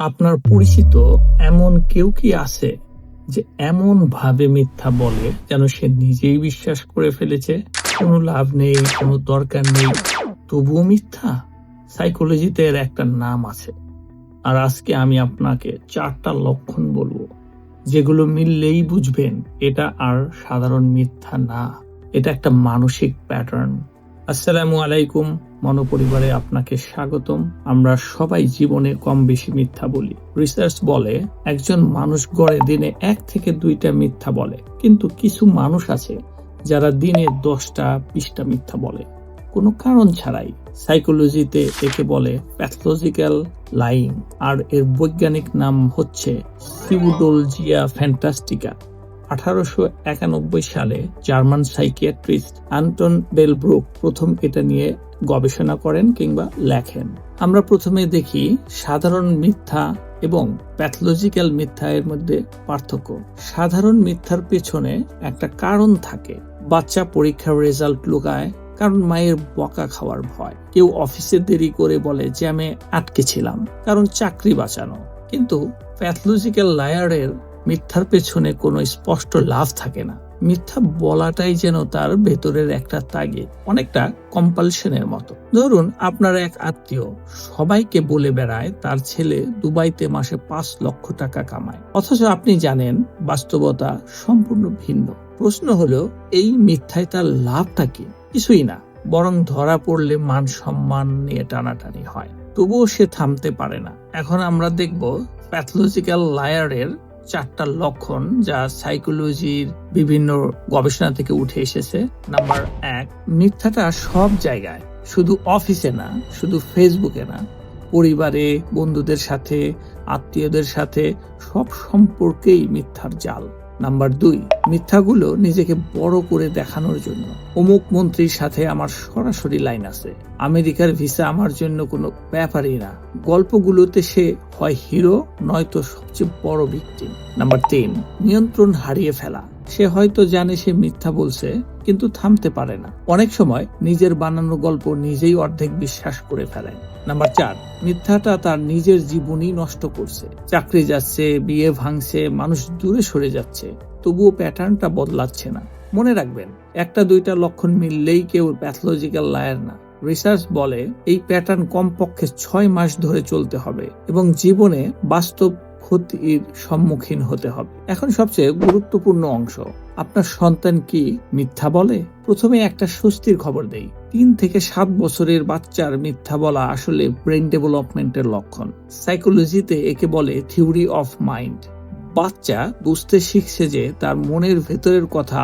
আপনার পরিচিত এমন কেউ কি আছে যে এমন ভাবে মিথ্যা বলে যেন সে নিজেই বিশ্বাস করে ফেলেছে? কোনো লাভ নেই, কোনো দরকার নেই, তবুও মিথ্যা। সাইকোলজিতে এর একটা নাম আছে। আর আজকে আমি আপনাকে 4টা লক্ষণ বলবো, যেগুলো মিললেই বুঝবেন এটা আর সাধারণ মিথ্যা না, এটা একটা মানসিক প্যাটার্ন। আসসালামু আলাইকুম, মনোপরিবারে আপনাকে স্বাগতম। আমরা সবাই জীবনে কম বেশি মিথ্যা বলি। রিসার্চ বলে একজন মানুষ গড়ে দিনে 1 থেকে 2টা মিথ্যা বলে, কিন্তু কিছু মানুষ আছে যারা দিনে 10টা 20টা মিথ্যা বলে কোনো কারণ ছাড়াই। সাইকোলজিতে একে বলে প্যাথোলজিক্যাল লাইং, আর এর বৈজ্ঞানিক নাম হচ্ছে সিউডোলজিয়া ফ্যান্টাস্টিকা। 1891 সালে জার্মান সাইকিয়াট্রিস্ট অ্যান্টন বেলব্রুক প্রথম এটা নিয়ে গবেষণা করেন কিংবা লেখেন। আমরা প্রথমে দেখি সাধারণ মিথ্যা এবং প্যাথোলজিক্যাল মিথ্যা এর মধ্যে পার্থক্য। সাধারণ মিথ্যার পেছনে একটা কারণ থাকে। বাচ্চা পরীক্ষার রেজাল্ট লুকায় কারণ মায়ের বকা খাওয়ার ভয়। কেউ অফিসে দেরি করে বলে জ্যামে আটকে ছিলাম কারণ চাকরি বাঁচানো। কিন্তু প্যাথোলজিক্যাল লায়ারের মিথ্যার পেছনে কোনো স্পষ্ট লাভ থাকে না। মিথ্যা বলাটাই যেন তার ভেতরের একটা তাগিদ, অনেকটা কম্পালশনের মতো। ধরুন আপনার এক আত্মীয় সবাইকে বলে বেড়ায় তার ছেলে দুবাইতে মাসে 5 লক্ষ টাকা কামায়, অথচ আপনি জানেন বাস্তবতা সম্পূর্ণ ভিন্ন। প্রশ্ন হলো, এই মিথ্যায় তার লাভটা কি? কিছুই না, বরং ধরা পড়লে মান সম্মান নিয়ে টানাটানি হয়। তবুও সে থামতে পারে না। এখন আমরা দেখব প্যাথোলজিক্যাল লায়ারের 4টা লক্ষণ, যা সাইকোলজির বিভিন্ন গবেষণা থেকে উঠে এসেছে। নাম্বার 1, মিথ্যাটা সব জায়গায়, শুধু অফিসে না, শুধু ফেসবুকে না, পরিবারে, বন্ধুদের সাথে, আত্মীয়দের সাথে, সব সম্পর্কেই মিথ্যার জাল। নাম্বার 2, মিথ্যাগুলো নিজেকে বড় করে দেখানোর জন্য। অমুক মন্ত্রীর সাথে আমার সরাসরি লাইন আছে, আমেরিকার ভিসা আমার জন্য কোনো ব্যাপারই না। গল্পগুলোতে সে হয় হিরো নয়তো সবচেয়ে বড় ভিকটিম। নাম্বার 3, নিয়ন্ত্রণ হারিয়ে ফেলা। সে হয়তো জানে সে মিথ্যা বলছে, কিন্তু থামতে পারে না। অনেক সময় নিজের বানানো গল্প নিজেই অর্ধেক বিশ্বাস করে ফেলে। নাম্বার 4, মিথ্যাটা তার নিজের জীবনই নষ্ট করছে। চাকরি যাচ্ছে, বিয়ে ভাঙছে, মানুষ দূরে সরে যাচ্ছে, তবুও প্যাটার্নটা বদলাচ্ছে না। মনে রাখবেন, 1-2টা লক্ষণ মিললেই কেউ প্যাথোলজিক্যাল লায়ার না। রিসার্চ বলে এই প্যাটার্ন কমপক্ষে 6 মাস ধরে চলতে হবে এবং জীবনে বাস্তব ক্ষতির সম্মুখীন হতে হবে। এখন সবচেয়ে গুরুত্বপূর্ণ অংশ, আপনার সন্তান কি মিথ্যা বলে? প্রথমে একটা স্বস্তির খবর দেই। 3 থেকে 7 বছরের বাচ্চার মিথ্যা বলা আসলে ব্রেন ডেভেলপমেন্টের লক্ষণ। সাইকোলজিতে একে বলে থিওরি অফ মাইন্ড। বাচ্চা বুঝতে শিখছে যে তার মনের ভেতরের কথা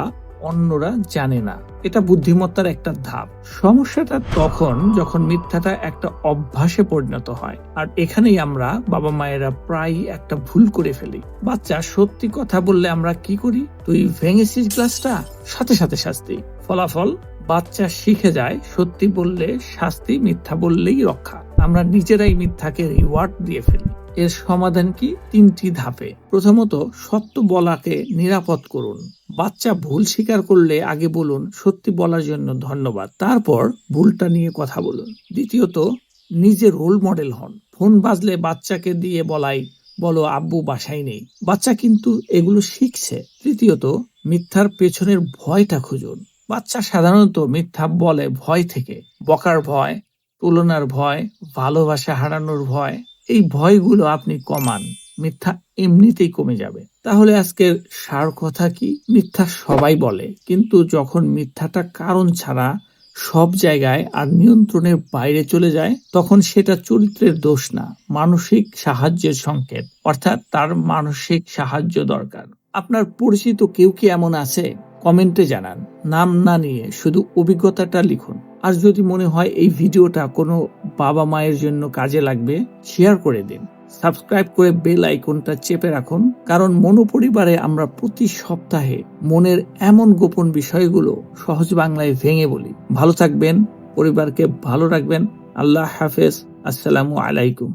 অন্যরা জানে না। এটা বুদ্ধিমত্তার একটা ধাপ। সমস্যাটা তখন যখন মিথ্যাটা একটা অভ্যাসে পরিণত হয়। আর এখানেই আমরা বাবা মায়েরা প্রায় একটা ভুল করে ফেলি। বাচ্চা সত্যি কথা বললে আমরা কি করি? তুই ভেঙেছিস গ্লাসটা, সাথে সাথে শাস্তি। ফলাফল, বাচ্চা শিখে যায় সত্যি বললে শাস্তি, মিথ্যা বললেই রক্ষা। আমরা নিজেরাই মিথ্যাকে রিওয়ার্ড দিয়ে ফেলি। এর সমাধান কি? 3টি ধাপে। প্রথমত, সত্য বলাকে নিরাপদ করুন। বাচ্চা ভুল স্বীকার করলে আগে বলুন সত্যি বলার জন্য ধন্যবাদ, তারপর ভুলটা নিয়ে কথা বলুন। দ্বিতীয়ত, নিজে রোল মডেল হন। ফোন বাজলে বাচ্চাকে দিয়ে বলো আব্বু বাসায় নেই। বাচ্চা কিন্তু এগুলো শিখছে। তৃতীয়ত, মিথ্যার পেছনের ভয়টা খুঁজুন। বাচ্চা সাধারণত মিথ্যা বলে ভয় থেকে, বকার ভয়, তুলনার ভয়, ভালোবাসা হারানোর ভয়। এই ভয়গুলো আপনি কমান, মিথ্যা এমনিতেই কমে যাবে। তাহলে আজকের সার কথা কি? মিথ্যা সবাই বলে, কিন্তু যখন মিথ্যাটা কারণ ছাড়া সব জায়গায় আর নিয়ন্ত্রণের বাইরে চলে যায়, তখন সেটা চরিত্রের দোষ না, মানসিক সাহায্যের সংকেত। অর্থাৎ তার মানসিক সাহায্য দরকার। আপনার পরিচিত কেউ কি এমন আছে? কমেন্টে জানান, নাম না নিয়ে শুধু অভিজ্ঞতাটা লিখুন। আর যদি মনে হয় এই ভিডিওটা কোনো বাবা মায়ের জন্য কাজে লাগবে, শেয়ার করে দিন। সাবস্ক্রাইব করে বেল আইকনটা চেপে রাখুন, কারণ মনোপরিবারে আমরা প্রতি সপ্তাহে মনের এমন গোপন বিষয়গুলো সহজ বাংলায় ভেঙে বলি। ভালো থাকবেন, পরিবারকে ভালো রাখবেন। আল্লাহ হাফেজ। আসসালামু আলাইকুম।